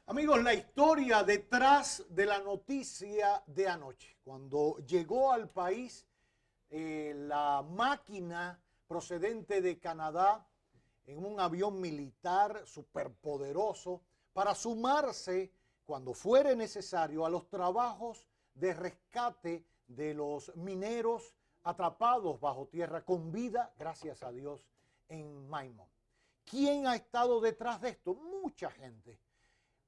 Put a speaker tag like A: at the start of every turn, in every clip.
A: Amigos, la historia detrás de la noticia de anoche. Cuando llegó al país la máquina procedente de Canadá en un avión militar superpoderoso para sumarse, cuando fuere necesario, a los trabajos de rescate de los mineros atrapados bajo tierra con vida, gracias a Dios, en Maimón. ¿Quién ha estado detrás de esto? Mucha gente.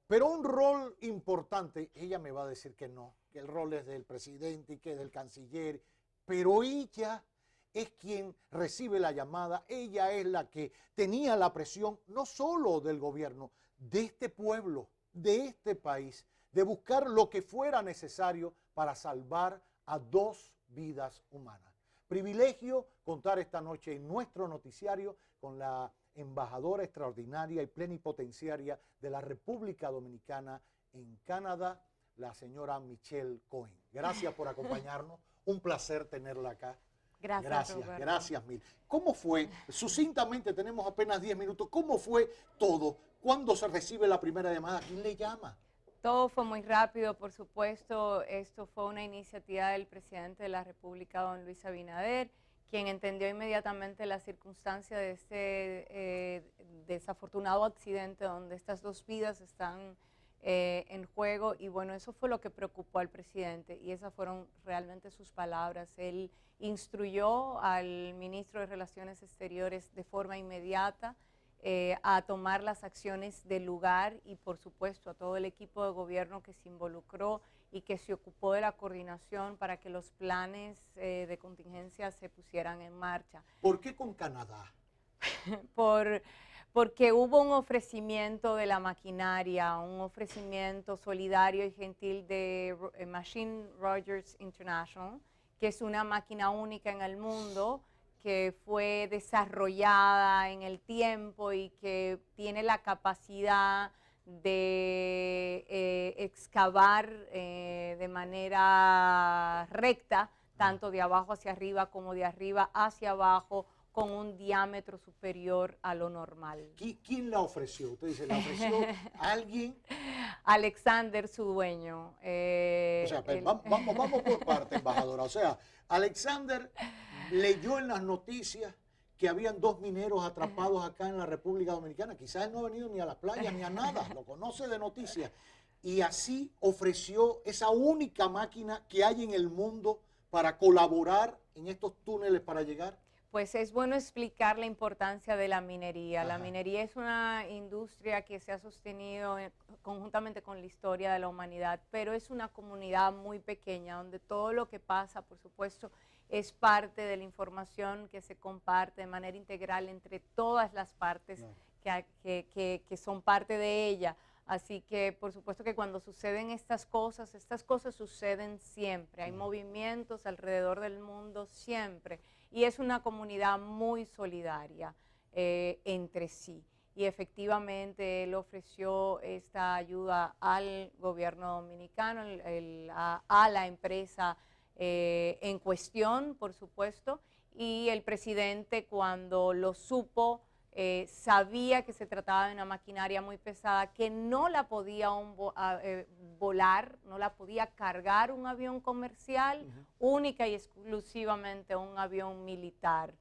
A: Pero un rol importante, ella me va a decir que no, que el rol es del presidente y que es del canciller, pero ella es quien recibe la llamada, ella es la que tenía la presión, no solo del gobierno, de este pueblo, de este país, de buscar lo que fuera necesario para salvar a 2 vidas humanas. Privilegio contar esta noche en nuestro noticiario con la embajadora extraordinaria y plenipotenciaria de la República Dominicana en Canadá, la señora Michelle Cohen. Gracias por acompañarnos, un placer tenerla acá. Gracias mil. ¿Cómo fue? Sucintamente, tenemos apenas 10 minutos. ¿Cómo fue todo? ¿Cuándo se recibe la primera llamada? ¿Quién le llama?
B: Todo fue muy rápido, por supuesto. Esto fue una iniciativa del presidente de la República, don Luis Abinader, quien entendió inmediatamente la circunstancia de este desafortunado accidente donde estas 2 vidas están en juego, y bueno, eso fue lo que preocupó al presidente y esas fueron realmente sus palabras. Él instruyó al ministro de Relaciones Exteriores de forma inmediata a tomar las acciones del lugar y por supuesto a todo el equipo de gobierno que se involucró y que se ocupó de la coordinación para que los planes de contingencia se pusieran en marcha.
A: ¿Por qué con Canadá?
B: Porque hubo un ofrecimiento de la maquinaria, un ofrecimiento solidario y gentil de Machine Rogers International, que es una máquina única en el mundo, que fue desarrollada en el tiempo y que tiene la capacidad de excavar de manera recta, tanto de abajo hacia arriba como de arriba hacia abajo, con un diámetro superior a lo normal.
A: ¿Quién la ofreció? Usted dice, ¿la ofreció alguien?
B: Alexander, su dueño.
A: O sea, vamos por parte, embajadora. O sea, Alexander leyó en las noticias que habían 2 mineros atrapados acá en la República Dominicana. Quizás él no ha venido ni a las playas ni a nada, lo conoce de noticias. Y así ofreció esa única máquina que hay en el mundo para colaborar en estos túneles para llegar.
B: Pues es bueno explicar la importancia de la minería.
A: Ajá.
B: La minería es una industria que se ha sostenido conjuntamente con la historia de la humanidad, pero es una comunidad muy pequeña donde todo lo que pasa, por supuesto, es parte de la información que se comparte de manera integral entre todas las partes que son parte de ella. Así que, por supuesto que cuando suceden estas cosas suceden siempre. Hay movimientos alrededor del mundo siempre. Y es una comunidad muy solidaria entre sí. Y efectivamente él ofreció esta ayuda al gobierno dominicano, a la empresa en cuestión, por supuesto. Y el presidente, cuando lo supo, sabía que se trataba de una maquinaria muy pesada, que no la podía volar, no la podía cargar un avión comercial, única y exclusivamente un avión militar.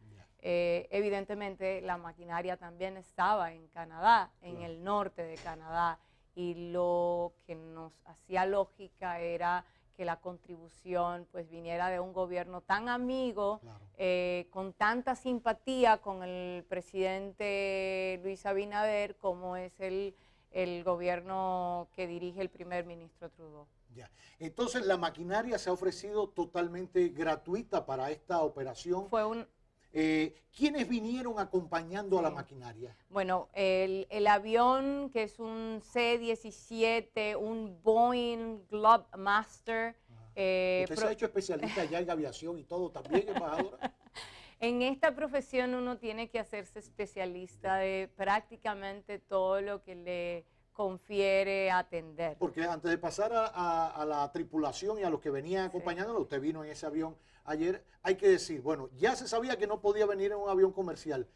B: Evidentemente la maquinaria también estaba en Canadá, en el norte de Canadá, y lo que nos hacía lógica era que la contribución pues viniera de un gobierno tan amigo, con tanta simpatía con el presidente Luis Abinader como es el gobierno que dirige el primer ministro Trudeau.
A: Ya. Entonces la maquinaria se ha ofrecido totalmente gratuita para esta operación.
B: Fue un...
A: ¿Quiénes vinieron acompañando a la maquinaria?
B: Bueno, el avión, que es un C-17, un Boeing Globemaster.
A: ¿Usted se ha hecho especialista ya en aviación y todo también, embajadora?
B: En esta profesión uno tiene que hacerse especialista de prácticamente todo lo que le confiere atender.
A: Porque antes de pasar a la tripulación y a los que venían acompañándolo, usted vino en ese avión ayer, hay que decir, bueno, ya se sabía que no podía venir en un avión comercial.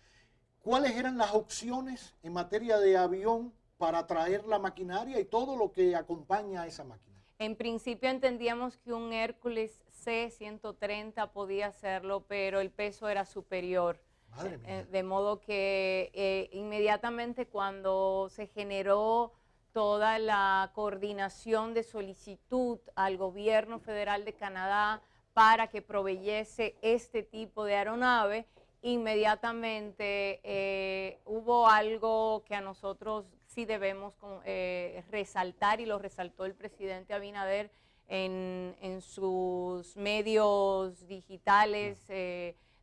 A: ¿Cuáles eran las opciones en materia de avión para traer la maquinaria y todo lo que acompaña a esa máquina?
B: En principio entendíamos que un Hércules C-130 podía hacerlo, pero el peso era superior.
A: Madre mía.
B: De modo que inmediatamente cuando se generó toda la coordinación de solicitud al gobierno federal de Canadá para que proveyese este tipo de aeronave, inmediatamente hubo algo que a nosotros sí debemos resaltar, y lo resaltó el presidente Abinader en sus medios digitales,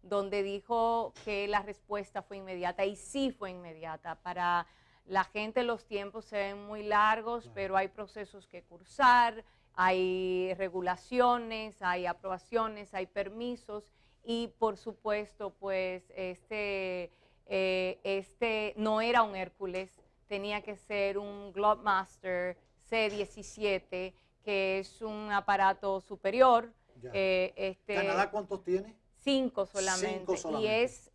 B: donde dijo que la respuesta fue inmediata, y sí fue inmediata. Para la gente los tiempos se ven muy largos, pero hay procesos que cursar, hay regulaciones, hay aprobaciones, hay permisos, y por supuesto, pues este no era un Hércules, tenía que ser un Globemaster C-17, que es un aparato superior.
A: ¿Canadá cuántos tiene?
B: 5 solamente.
A: 5 solamente.
B: Y es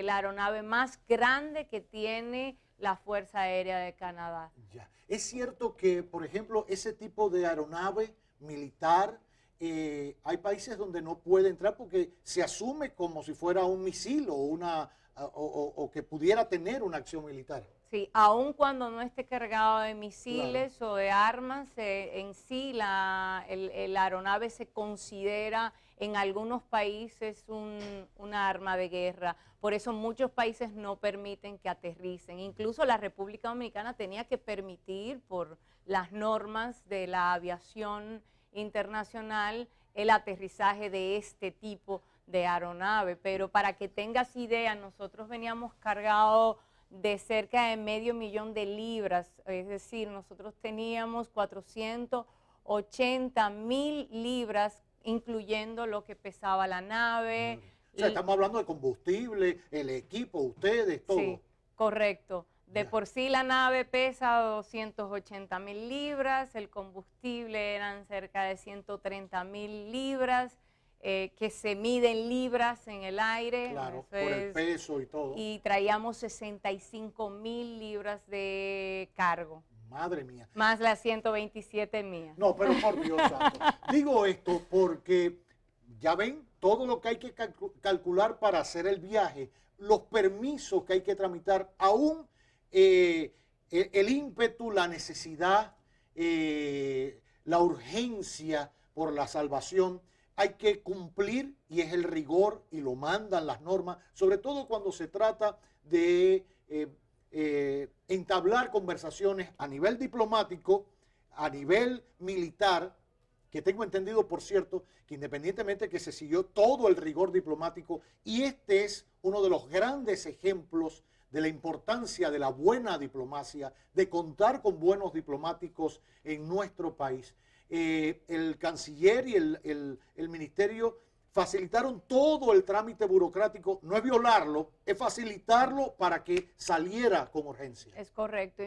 B: la aeronave más grande que tiene la Fuerza Aérea de Canadá.
A: Ya. Es cierto que, por ejemplo, ese tipo de aeronave militar, hay países donde no puede entrar porque se asume como si fuera un misil o que pudiera tener una acción militar.
B: Sí, aun cuando no esté cargado de misiles, claro, o de armas, en sí la aeronave se considera en algunos países una arma de guerra. Por eso muchos países no permiten que aterricen. Incluso la República Dominicana tenía que permitir, por las normas de la aviación internacional, el aterrizaje de este tipo de aeronave. Pero para que tengas idea, nosotros veníamos cargados de cerca de 500,000 de libras, es decir, nosotros teníamos 480,000 libras, incluyendo lo que pesaba la nave.
A: O sea, estamos hablando de combustible, el equipo, ustedes, todo.
B: Sí, correcto. De por sí la nave pesa 280,000 libras, el combustible eran cerca de 130,000 libras, que se miden libras en el aire.
A: Claro, por el peso y todo.
B: Y traíamos 65,000 libras de cargo.
A: Madre mía.
B: Más las 127 mías.
A: No, pero por Dios santo. Digo esto porque, ya ven, todo lo que hay que calcular para hacer el viaje, los permisos que hay que tramitar, aún el ímpetu, la necesidad, la urgencia por la salvación, hay que cumplir, y es el rigor y lo mandan las normas, sobre todo cuando se trata de entablar conversaciones a nivel diplomático, a nivel militar, que tengo entendido, por cierto, que independientemente que se siguió todo el rigor diplomático, y este es uno de los grandes ejemplos de la importancia de la buena diplomacia, de contar con buenos diplomáticos en nuestro país. El canciller y el ministerio facilitaron todo el trámite burocrático, no es violarlo, es facilitarlo para que saliera con urgencia.
B: Es correcto.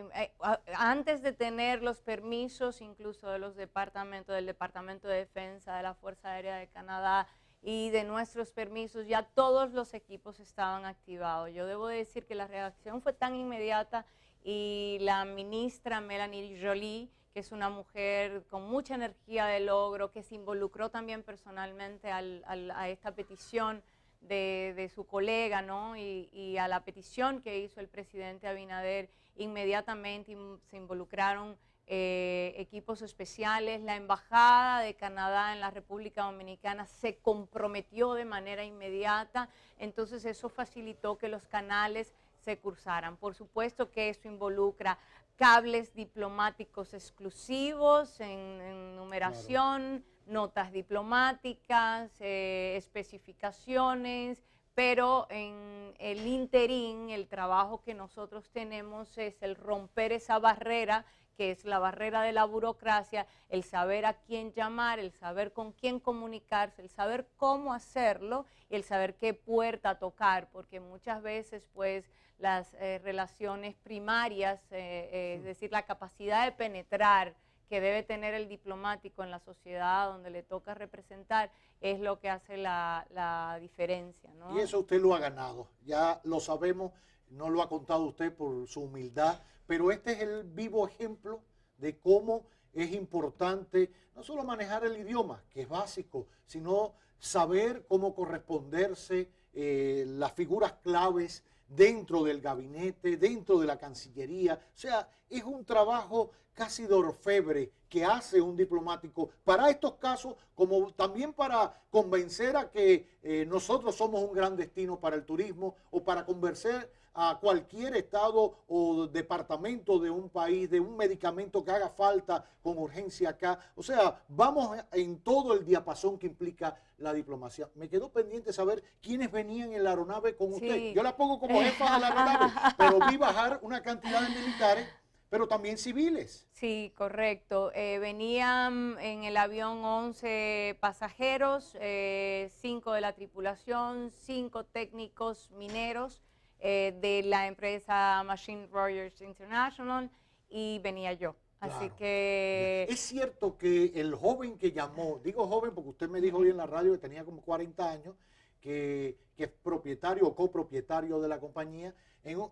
B: Antes de tener los permisos, incluso de los departamentos, del Departamento de Defensa, de la Fuerza Aérea de Canadá y de nuestros permisos, ya todos los equipos estaban activados. Yo debo decir que la reacción fue tan inmediata, y la ministra Melanie Joly, que es una mujer con mucha energía de logro, que se involucró también personalmente a esta petición de su colega, ¿no? Y a la petición que hizo el presidente Abinader, inmediatamente se involucraron equipos especiales. La Embajada de Canadá en la República Dominicana se comprometió de manera inmediata, entonces eso facilitó que los canales se cursaran. Por supuesto que eso involucra cables diplomáticos exclusivos en numeración, claro, notas diplomáticas, especificaciones, pero en el interín el trabajo que nosotros tenemos es el romper esa barrera, que es la barrera de la burocracia, el saber a quién llamar, el saber con quién comunicarse, el saber cómo hacerlo y el saber qué puerta tocar, porque muchas veces pues las relaciones primarias, es decir, la capacidad de penetrar que debe tener el diplomático en la sociedad donde le toca representar, es lo que hace la diferencia, ¿no?
A: Y eso usted lo ha ganado, ya lo sabemos. no lo ha contado usted por su humildad, pero este es el vivo ejemplo de cómo es importante no solo manejar el idioma, que es básico, sino saber cómo corresponderse las figuras claves dentro del gabinete, dentro de la Cancillería. O sea, es un trabajo casi de orfebre que hace un diplomático para estos casos, como también para convencer a que nosotros somos un gran destino para el turismo, o para convencer a cualquier estado o departamento de un país de un medicamento que haga falta con urgencia acá. O sea, vamos en todo el diapasón que implica la diplomacia. Me quedó pendiente saber quiénes venían en la aeronave con usted. Yo la pongo como jefa de la aeronave, pero vi bajar una cantidad de militares, pero también civiles.
B: Sí, correcto. Venían en el avión 11 pasajeros, 5 de la tripulación, 5 técnicos mineros de la empresa Machine Royals International, y venía yo. Así
A: Claro.
B: que...
A: Es cierto que el joven que llamó, digo joven porque usted me dijo hoy en la radio que tenía como 40 años, que es propietario o copropietario de la compañía,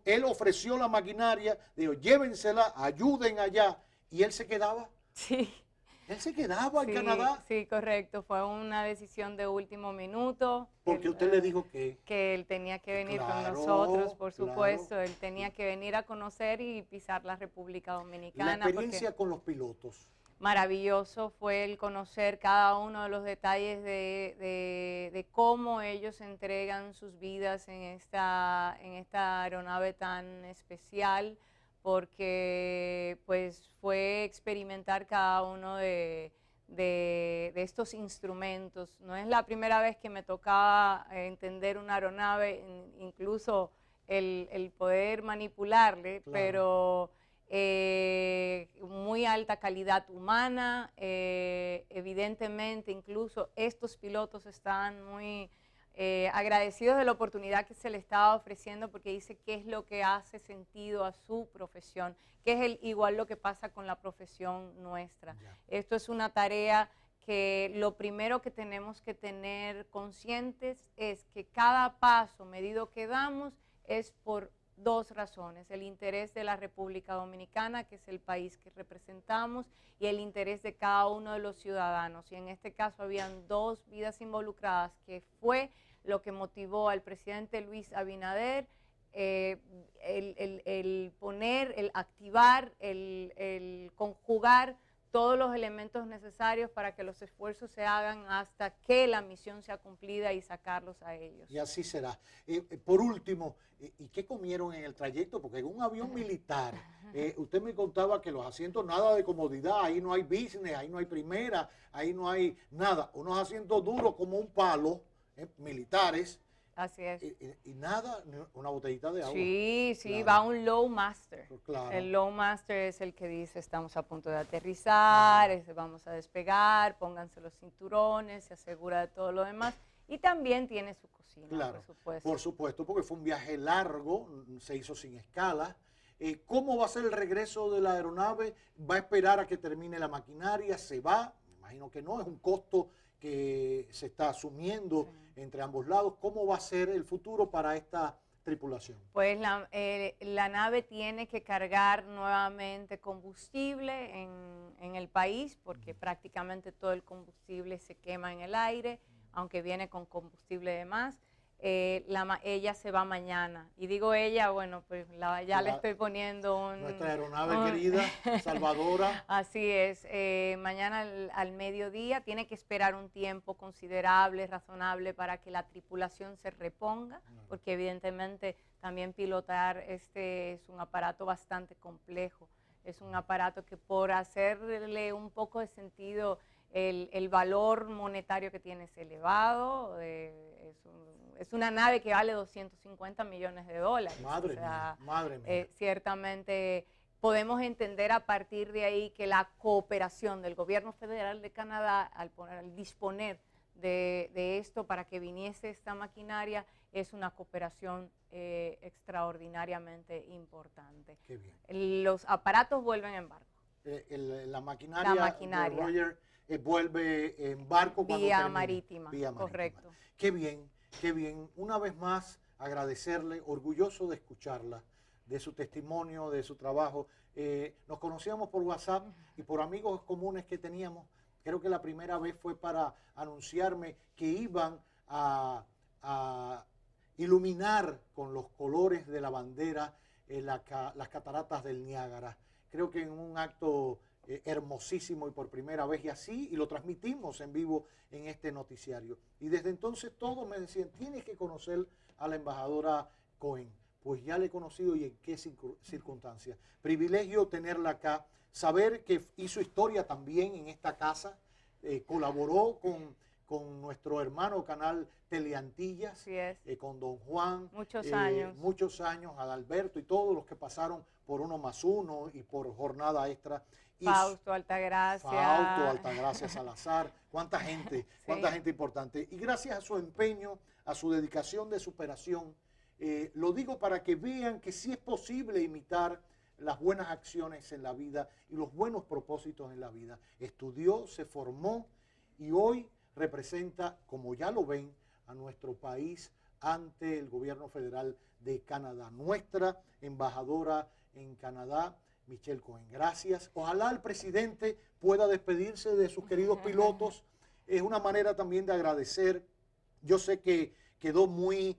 A: él ofreció la maquinaria, dijo, llévensela, ayuden allá, y él se quedaba.
B: Sí.
A: Él se quedaba en
B: Sí,
A: Canadá.
B: sí, correcto. Fue una decisión de último minuto.
A: Porque usted le dijo que
B: él tenía que venir con
A: claro,
B: nosotros, por supuesto.
A: claro.
B: Él tenía que venir a conocer y pisar la República
A: La
B: Dominicana.
A: experiencia con los pilotos.
B: Maravilloso fue el conocer cada uno de los detalles de cómo ellos entregan sus vidas en esta aeronave tan especial, porque pues fue experimentar cada uno de estos instrumentos. No es la primera vez que me tocaba entender una aeronave, incluso el poder manipularle,
A: Claro.
B: pero muy alta calidad humana. Evidentemente, incluso estos pilotos estaban muy agradecidos de la oportunidad que se le estaba ofreciendo, porque dice qué es lo que hace sentido a su profesión, que es igual lo que pasa con la profesión nuestra.
A: Ya.
B: Esto es una tarea que lo primero que tenemos que tener conscientes es que cada paso medido que damos es por dos razones: el interés de la República Dominicana, que es el país que representamos, y el interés de cada uno de los ciudadanos. Y en este caso habían dos vidas involucradas, que fue lo que motivó al presidente Luis Abinader el poner, el activar, el conjugar todos los elementos necesarios para que los esfuerzos se hagan hasta que la misión sea cumplida y sacarlos a ellos.
A: Y así será. Por último, ¿y qué comieron en el trayecto? Porque en un avión militar, usted me contaba que los asientos, nada de comodidad, ahí no hay business, ahí no hay primera, ahí no hay nada. Unos asientos duros como un palo, militares.
B: Así es.
A: Y nada, una botellita de agua.
B: Sí, sí,
A: Claro.
B: va un low master.
A: Claro.
B: El low master es el que dice estamos a punto de aterrizar, vamos a despegar, pónganse los cinturones, se asegura de todo lo demás. Y también tiene su cocina,
A: Claro,
B: por supuesto.
A: por supuesto, porque fue un viaje largo, se hizo sin escala. ¿Cómo va a ser el regreso de la aeronave? ¿Va a esperar a que termine la maquinaria? ¿Se va? Me imagino que no, es un costo que se está asumiendo entre ambos lados. ¿Cómo va a ser el futuro para esta tripulación?
B: Pues la nave tiene que cargar nuevamente combustible en el país, porque prácticamente todo el combustible se quema en el aire, aunque viene con combustible de más. Ella se va mañana. Y digo ella, bueno, pues ya le estoy poniendo
A: nuestra aeronave querida, Salvadora.
B: Así es. Mañana al mediodía tiene que esperar un tiempo considerable, razonable, para que la tripulación se reponga, porque evidentemente también pilotar es un aparato bastante complejo. Es un aparato que, por hacerle un poco de sentido, el valor monetario que tiene es elevado. Es una nave que vale $250 millones.
A: Madre mía, madre mía.
B: Ciertamente podemos entender a partir de ahí que la cooperación del gobierno federal de Canadá al disponer de esto para que viniese esta maquinaria es una cooperación extraordinariamente importante.
A: Qué bien.
B: Los aparatos vuelven en barco.
A: La maquinaria. De Roger, vuelve en barco cuando
B: vía
A: termine.
B: marítima.
A: Vía marítima.
B: Correcto.
A: Qué bien, qué bien. Una vez más, agradecerle, orgulloso de escucharla, de su testimonio, de su trabajo. Nos conocíamos por WhatsApp y por amigos comunes que teníamos. Creo que la primera vez fue para anunciarme que iban a iluminar con los colores de la bandera las cataratas del Niágara. Creo que en un acto hermosísimo y por primera vez y lo transmitimos en vivo en este noticiario. Y desde entonces todos me decían, tienes que conocer a la embajadora Cohen. Pues ya la he conocido y en qué circunstancias. Privilegio tenerla acá, saber que hizo historia también en esta casa, colaboró con nuestro hermano canal Teleantillas, con don Juan. Muchos años, Adalberto y todos los que pasaron por 1+1 y por jornada extra.
B: Fausto Altagracia.
A: Fausto Altagracia Salazar. Cuánta gente importante. Y gracias a su empeño, a su dedicación de superación, lo digo para que vean que sí es posible imitar las buenas acciones en la vida y los buenos propósitos en la vida. Estudió, se formó y hoy representa, como ya lo ven, a nuestro país ante el gobierno federal de Canadá. Nuestra embajadora en Canadá, Michelle Cohen. Gracias. Ojalá el presidente pueda despedirse de sus queridos pilotos. Es una manera también de agradecer. Yo sé que quedó muy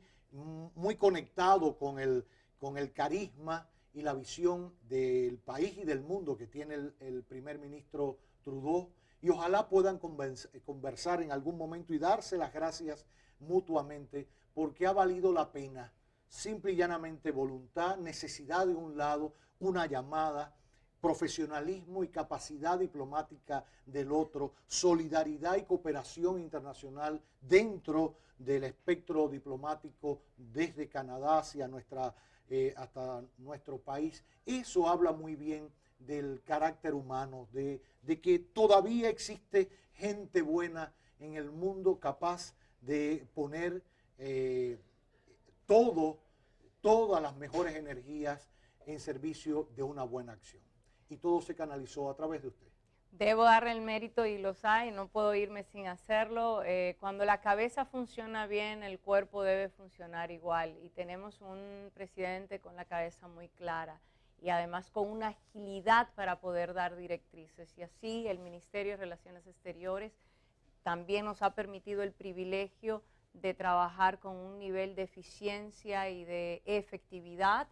A: conectado con el carisma y la visión del país y del mundo que tiene el primer ministro Trudeau. Y ojalá puedan conversar en algún momento y darse las gracias mutuamente, porque ha valido la pena. Simple y llanamente voluntad, necesidad de un lado, una llamada, profesionalismo y capacidad diplomática del otro, solidaridad y cooperación internacional dentro del espectro diplomático desde Canadá hacia hasta nuestro país. Eso habla muy bien del carácter humano, de que todavía existe gente buena en el mundo capaz de poner todas las mejores energías en servicio de una buena acción. Y todo se canalizó a través de usted.
B: Debo darle el mérito y los hay, no puedo irme sin hacerlo. Cuando la cabeza funciona bien, el cuerpo debe funcionar igual. Y tenemos un presidente con la cabeza muy clara y además con una agilidad para poder dar directrices. Y así el Ministerio de Relaciones Exteriores también nos ha permitido el privilegio de trabajar con un nivel de eficiencia y de efectividad,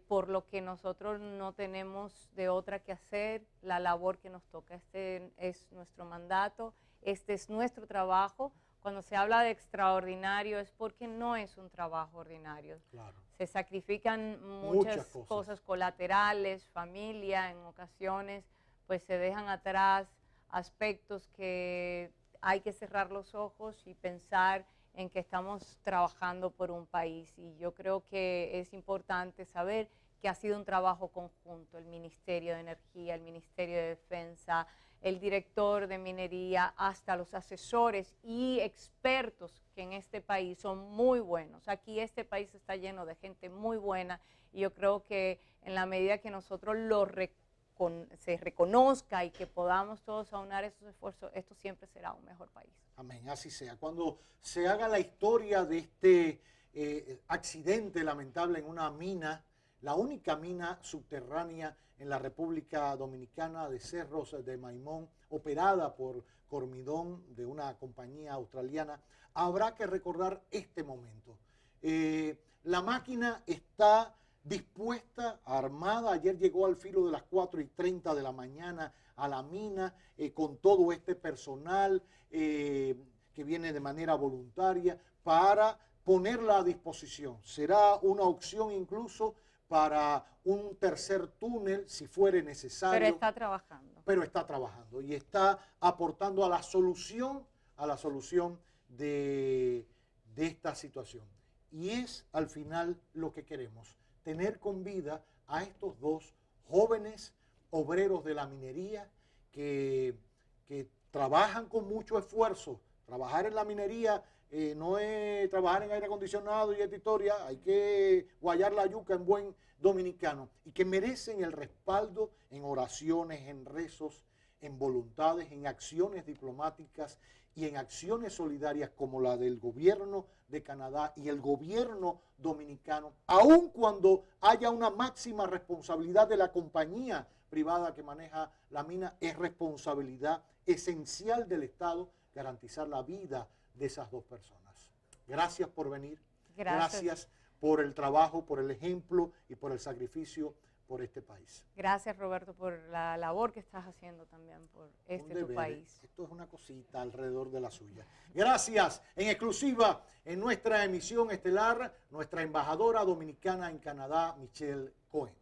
B: por lo que nosotros no tenemos de otra que hacer la labor que nos toca. Este es nuestro mandato, este es nuestro trabajo. Cuando se habla de extraordinario es porque no es un trabajo ordinario.
A: Claro.
B: Se sacrifican muchas cosas colaterales, familia, en ocasiones pues se dejan atrás aspectos que hay que cerrar los ojos y pensar en que estamos trabajando por un país. Y yo creo que es importante saber que ha sido un trabajo conjunto, el Ministerio de Energía, el Ministerio de Defensa, el director de Minería, hasta los asesores y expertos que en este país son muy buenos. Aquí este país está lleno de gente muy buena y yo creo que en la medida que nosotros se reconozca y que podamos todos aunar esos esfuerzos, esto siempre será un mejor país.
A: Amén, así sea. Cuando se haga la historia de este accidente lamentable en una mina, la única mina subterránea en la República Dominicana de Cerros de Maimón, operada por Cormidón, de una compañía australiana, habrá que recordar este momento. La máquina está dispuesta, armada. Ayer llegó al filo de las 4:30 de la mañana a la mina con todo este personal que viene de manera voluntaria para ponerla a disposición. Será una opción incluso para un tercer túnel si fuere necesario.
B: Pero está trabajando.
A: Pero está trabajando y está aportando a la solución de esta situación. Y es al final lo que queremos, tener con vida a estos dos jóvenes obreros de la minería que trabajan con mucho esfuerzo. Trabajar en la minería no es trabajar en aire acondicionado y esta historia, hay que guayar la yuca en buen dominicano, y que merecen el respaldo en oraciones, en rezos, en voluntades, en acciones diplomáticas y en acciones solidarias como la del gobierno de Canadá y el gobierno dominicano, aun cuando haya una máxima responsabilidad de la compañía privada que maneja la mina, es responsabilidad esencial del Estado garantizar la vida de esas dos personas. Gracias por venir. Gracias por el trabajo, por el ejemplo y por el sacrificio por este país.
B: Gracias, Roberto, por la labor que estás haciendo también por tu país.
A: Esto es una cosita alrededor de la suya. Gracias. En exclusiva, en nuestra emisión estelar, nuestra embajadora dominicana en Canadá, Michelle Cohen.